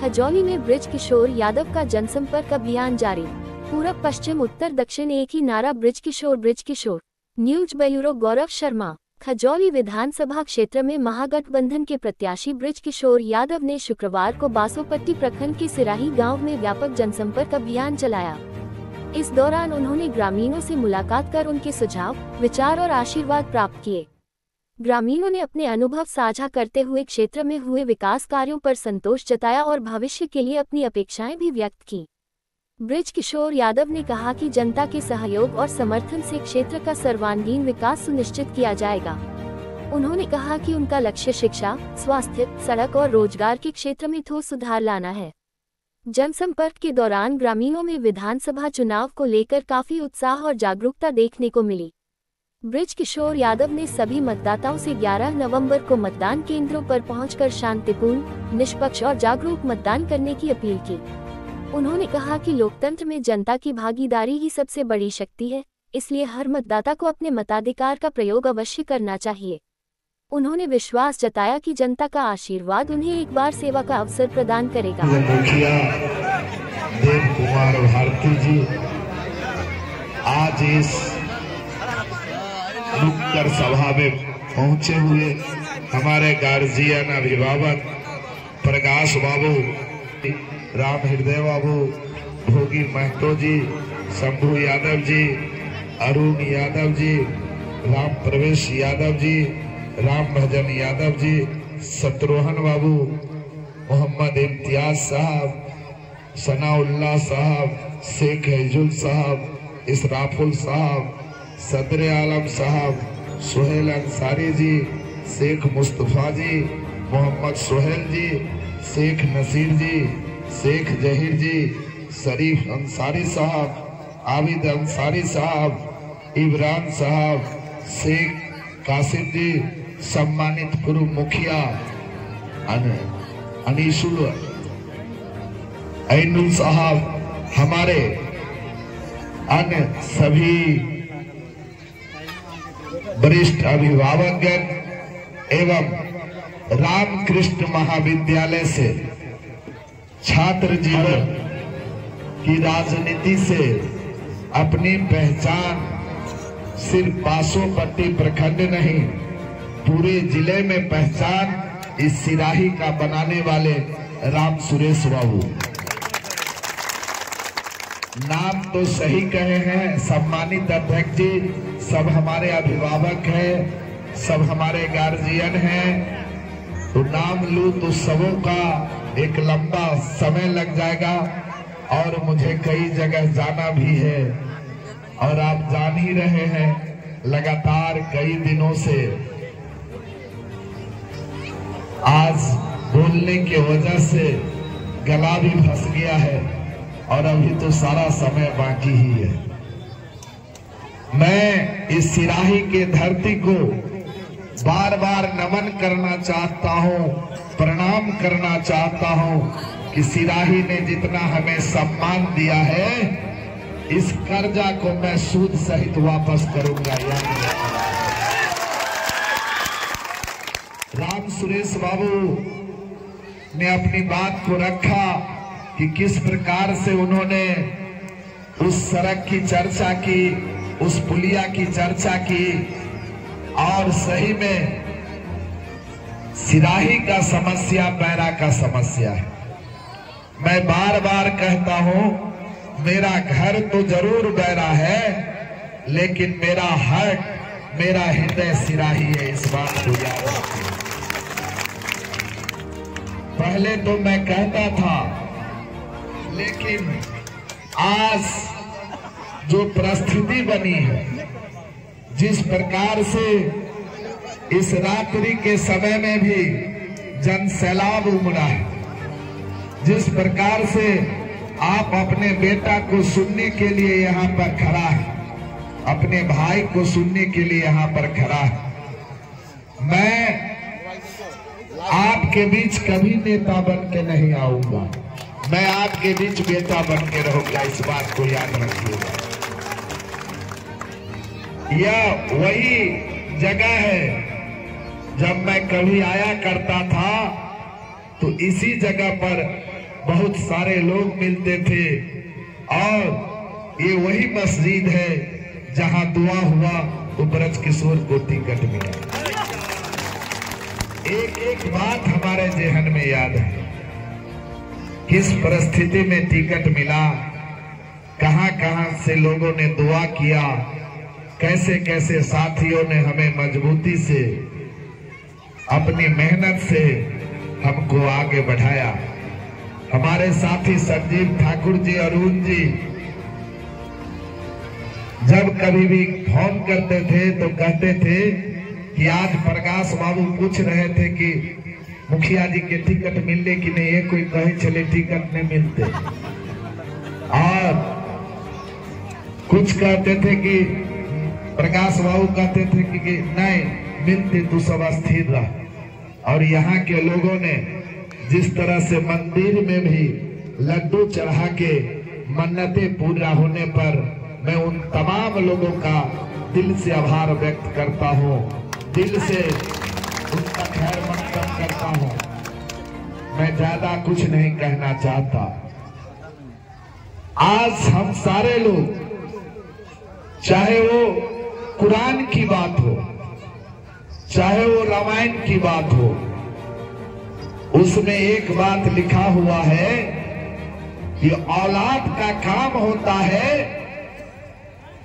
खजौली में बृज किशोर यादव का जनसंपर्क अभियान जारी। पूरब पश्चिम उत्तर दक्षिण एक ही नारा, बृज किशोर। News bureau Gaurav Sharma. खजौली विधानसभा क्षेत्र में महागठबंधन के प्रत्याशी बृज किशोर यादव ने शुक्रवार को बासोपट्टी प्रखंड के सिराही गांव में व्यापक जनसंपर्क अभियान चलाया। इस दौरान उन्होंने ग्रामीणों से मुलाकात कर उनके सुझाव, विचार और आशीर्वाद प्राप्त किए। ग्रामीणों ने अपने अनुभव साझा करते हुए क्षेत्र में हुए विकास कार्यों पर संतोष जताया और भविष्य के लिए अपनी अपेक्षाएं भी व्यक्त की। बृज किशोर यादव ने कहा कि जनता के सहयोग और समर्थन से क्षेत्र का सर्वांगीण विकास सुनिश्चित किया जाएगा। उन्होंने कहा कि उनका लक्ष्य शिक्षा, स्वास्थ्य, सड़क और रोजगार के क्षेत्र में ठोस सुधार लाना है। जनसंपर्क के दौरान ग्रामीणों में विधानसभा चुनाव को लेकर काफी उत्साह और जागरूकता देखने को मिली। बृज किशोर यादव ने सभी मतदाताओं से 11 नवंबर को मतदान केंद्रों पर पहुंचकर शांतिपूर्ण, निष्पक्ष और जागरूक मतदान करने की अपील की। उन्होंने कहा कि लोकतंत्र में जनता की भागीदारी ही सबसे बड़ी शक्ति है, इसलिए हर मतदाता को अपने मताधिकार का प्रयोग अवश्य करना चाहिए। उन्होंने विश्वास जताया कि जनता का आशीर्वाद उन्हें एक बार सेवा का अवसर प्रदान करेगा। मुखिया देव कुमार भारती जी आज इस नुक्कड़ सभा में पहुंचे हुए हमारे गार्जियन अभिभावक प्रकाश बाबू, राम हृदय बाबू, भोगी महतो जी, शंभू यादव जी, अरुण यादव जी, राम प्रवेश यादव जी, राम भजन यादव जी, शत्रुघ्न बाबू, मोहम्मद इम्तियाज साहब, सनाउल्लाह साहब, शेख हिजुल साहब, इसराफुल साहब, सदर आलम साहब, सुहेल अंसारी जी, शेख मुस्तफा जी, मोहम्मद सुहेल जी, शेख नसीर जी, शेख जहीर जी, शरीफ अंसारी साहब, आबिद अंसारी साहब, इमरान साहब, शेख कासिम जी, सम्मानित पूर्व मुखिया अनीसुल ऐनुल साहब, हमारे अन्य सभी वरिष्ठ अभिभावकगण एवं रामकृष्ण महाविद्यालय से छात्र जीवन की राजनीति से अपनी पहचान सिर्फ बासोपट्टी प्रखंड नहीं, पूरे जिले में पहचान इस सिराही का बनाने वाले राम सुरेश बाबू। नाम तो सही कहे हैं सम्मानित अध्यक्ष जी, सब हमारे अभिभावक हैं, सब हमारे गार्जियन हैं, तो नाम लूं तो सबों का एक लंबा समय लग जाएगा और मुझे कई जगह जाना भी है। और आप जान ही रहे हैं लगातार कई दिनों से आज बोलने की वजह से गला भी फंस गया है और अभी तो सारा समय बाकी ही है। मैं इस सिराही के धरती को बार बार नमन करना चाहता हूं, प्रणाम करना चाहता हूं कि सिराही ने जितना हमें सम्मान दिया है, इस कर्जा को मैं सूद सहित वापस करूंगा। राम सुरेश बाबू ने अपनी बात को रखा कि किस प्रकार से उन्होंने उस सड़क की चर्चा की, उस पुलिया की चर्चा की और सही में सिराही का समस्या बैरा का समस्या है। मैं बार बार कहता हूं, मेरा घर तो जरूर बैरा है, लेकिन मेरा हक, मेरा हृदय सिराही है। इस बात को याद रखिए। पहले तो मैं कहता था, लेकिन आज जो परिस्थिति बनी है, जिस प्रकार से इस रात्रि के समय में भी जन सैलाब उमड़ा है, जिस प्रकार से आप अपने बेटा को सुनने के लिए यहाँ पर खड़ा है, अपने भाई को सुनने के लिए यहाँ पर खड़ा है, मैं आपके बीच कभी नेता बन के नहीं आऊंगा, मैं आपके बीच बेटा बन के रहूंगा। इस बात को याद रखिएगा। यह वही जगह है, जब मैं कभी आया करता था तो इसी जगह पर बहुत सारे लोग मिलते थे। और ये वही मस्जिद है जहां दुआ हुआ तो ब्रज किशोर को टिकट मिला। एक एक बात हमारे जहन में याद है, किस परिस्थिति में टिकट मिला, कहां कहां से लोगों ने दुआ किया, कैसे कैसे साथियों ने हमें मजबूती से अपनी मेहनत से हमको आगे बढ़ाया। हमारे साथी संजीव ठाकुर जी, अरुण जी जब कभी भी फोन करते थे तो कहते थे कि आज प्रकाश बाबू पूछ रहे थे कि मुखिया जी के टिकट मिलने की नहीं, ये कोई कहे चले टिकट नहीं मिलते। और कुछ कहते थे कि प्रकाश बाबू कहते थे कि नहीं मिलते, तू सब स्थिर रह। और यहाँ के लोगों ने जिस तरह से मंदिर में भी लड्डू चढ़ा के मन्नतें पूरा होने पर मैं उन तमाम लोगों का दिल से आभार व्यक्त करता हूँ, दिल से उनका खैर मकदम करता हूँ। मैं ज्यादा कुछ नहीं कहना चाहता। आज हम सारे लोग, चाहे वो कुरान की बात हो, चाहे वो रामायण की बात हो, उसमें एक बात लिखा हुआ है कि औलाद का काम होता है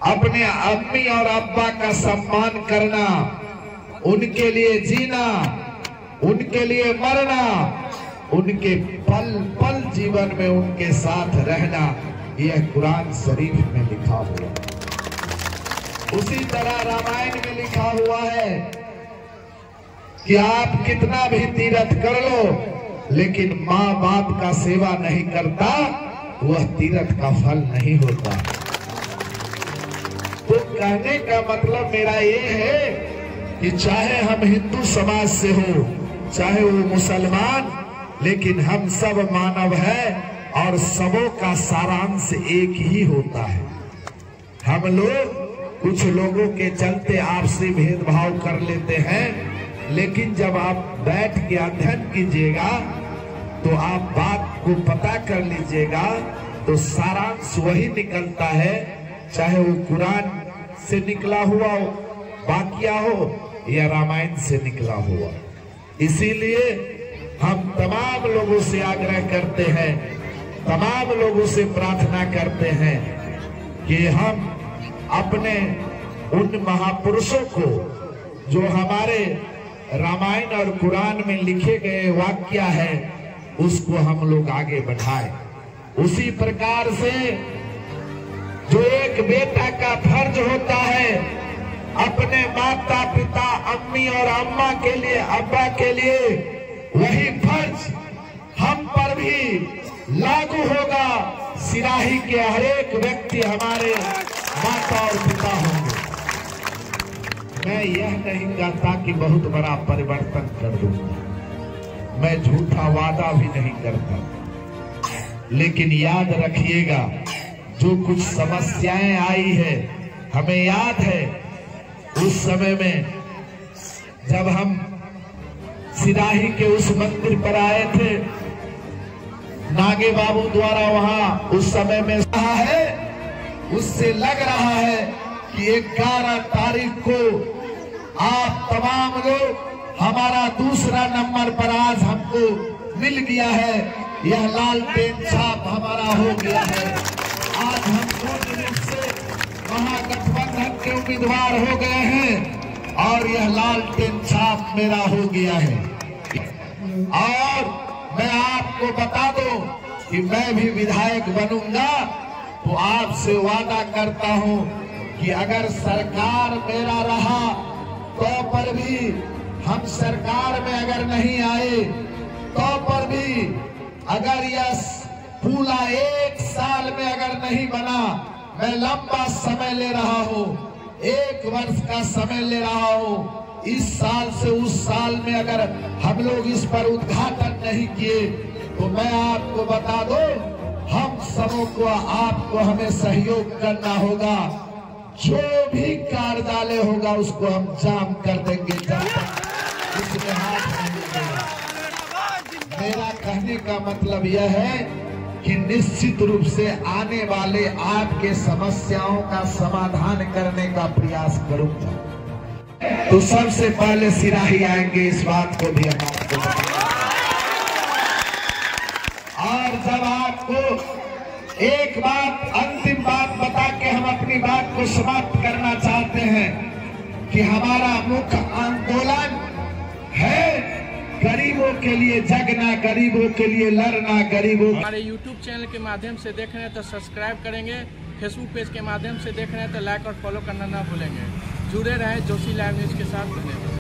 अपने अम्मी और अब्बा का सम्मान करना, उनके लिए जीना, उनके लिए मरना, उनके पल पल जीवन में उनके साथ रहना। यह कुरान शरीफ में लिखा हुआ। उसी तरह रामायण में लिखा हुआ है कि आप कितना भी तीरथ कर लो, लेकिन माँ बाप का सेवा नहीं करता, वह तीरथ का फल नहीं होता। तो कहने का मतलब मेरा ये है कि चाहे हम हिंदू समाज से हो, चाहे वो मुसलमान, लेकिन हम सब मानव है और सबों का सारांश एक ही होता है। हम लोग कुछ लोगों के चलते आपसी भेदभाव कर लेते हैं, लेकिन जब आप बैठ के अध्ययन कीजिएगा तो आप बात को पता कर लीजिएगा तो सारांश वही निकलता है, चाहे वो कुरान से निकला हुआ हो, वाकया हो, या रामायण से निकला हुआ। इसीलिए हम तमाम लोगों से आग्रह करते हैं, तमाम लोगों से प्रार्थना करते हैं कि हम अपने उन महापुरुषों को जो हमारे रामायण और कुरान में लिखे गए वाक्य है उसको हम लोग आगे बढ़ाएं। उसी प्रकार से जो एक बेटा का फर्ज होता है अपने माता पिता, अम्मी और अम्मा के लिए, अब्बा के लिए, वही फर्ज हम पर भी लागू होगा। सिराही के हर एक व्यक्ति हमारे माता और पिता होंगे। मैं यह नहीं कहता कि बहुत बड़ा परिवर्तन कर दूंगा, मैं झूठा वादा भी नहीं करता, लेकिन याद रखिएगा जो कुछ समस्याएं आई है, हमें याद है उस समय में जब हम सिराही के उस मंदिर पर आए थे, नागे बाबू द्वारा वहां उस समय में कहा है, उससे लग रहा है कि 11 तारीख को आप तमाम लोग, हमारा दूसरा नंबर पर आज हमको मिल गया है, यह लालटेन छाप हमारा हो गया है। आज हम पूर्ण रूप से महागठबंधन के उम्मीदवार हो गए हैं और यह लालटेन छाप मेरा हो गया है। और मैं आपको बता दूं कि मैं भी विधायक बनूंगा तो आपसे वादा करता हूं कि अगर सरकार मेरा रहा तो पर भी, हम सरकार में अगर नहीं आए तो पर भी, अगर यह पूरा 1 साल में अगर नहीं बना, मैं लंबा समय ले रहा हूँ, 1 वर्ष का समय ले रहा हूँ, इस साल से उस साल में अगर हम लोग इस पर उद्घाटन नहीं किए तो मैं आपको बता दूं, हम सबों को आपको हमें सहयोग करना होगा। जो भी कार्यालय होगा उसको हम जाम कर देंगे जब तक उसमें हाथ नहीं मिलेगा। मेरा कहने का मतलब यह है कि निश्चित रूप से आने वाले आपके समस्याओं का समाधान करने का प्रयास करूंगा। तो सबसे पहले सिराही आएंगे, इस बात को भी हम आपको बताएंगे। और जब आपको एक बात, अंतिम बात बता के हम अपनी बात को समाप्त करना चाहते हैं कि हमारा मुख्य आंदोलन है गरीबों के लिए जगना, गरीबों के लिए लड़ना, गरीबों। हमारे YouTube चैनल के माध्यम से देख रहे हैं तो सब्सक्राइब करेंगे, फेसबुक पेज के माध्यम से देख रहे हैं तो लाइक और फॉलो करना ना भूलेंगे। जुड़े रहें जोशी लाइव न्यूज के साथ।